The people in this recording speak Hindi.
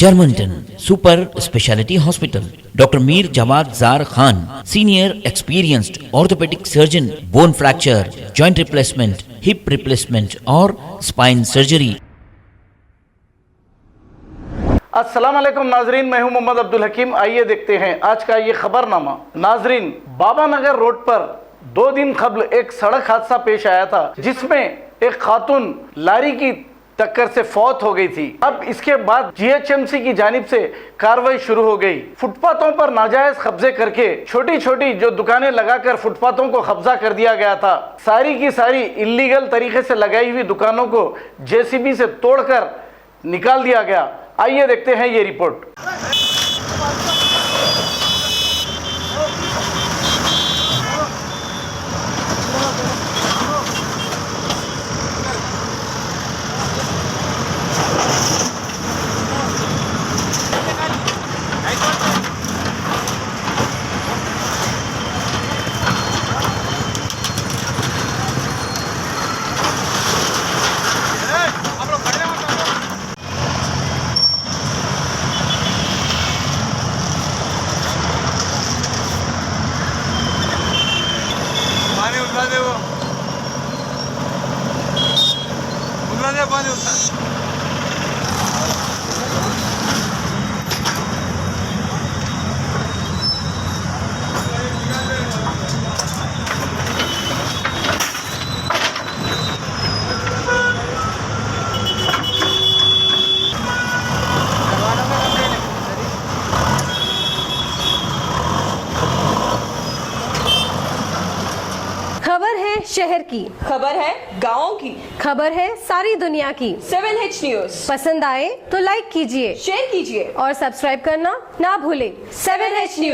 Germantown Super Speciality Hospital. Dr. Mir Jawad Zar Khan, Senior Experienced Orthopedic Surgeon, Bone Fracture, Joint Replacement, Hip Replacement और Spine Surgery. अस्सलाम वालेकुम नाजरीन, मैं हूं मोहम्मद अब्दुल हकीम। आइए देखते हैं आज का ये खबरनामा। नाजरीन, बाबा नगर रोड पर 2 दिन कबल एक सड़क हादसा पेश आया था जिसमें एक खातून लारी की टक्कर से फौत हो गई थी। अब इसके बाद जीएचएमसी की जानिब से कार्रवाई शुरू हो गई। फुटपाथों पर नाजायज कब्जे करके छोटी छोटी जो दुकानें लगाकर फुटपाथों को कब्जा कर दिया गया था, सारी की सारी इलीगल तरीके से लगाई हुई दुकानों को जेसीबी से तोड़कर निकाल दिया गया। आइए देखते हैं ये रिपोर्ट। उठा दे, वो उठा दे, पानी उठा। खबर है शहर की, खबर है गाँव की, खबर है सारी दुनिया की। 7H न्यूज पसंद आए तो लाइक कीजिए, शेयर कीजिए और सब्सक्राइब करना ना भूलें। 7H news.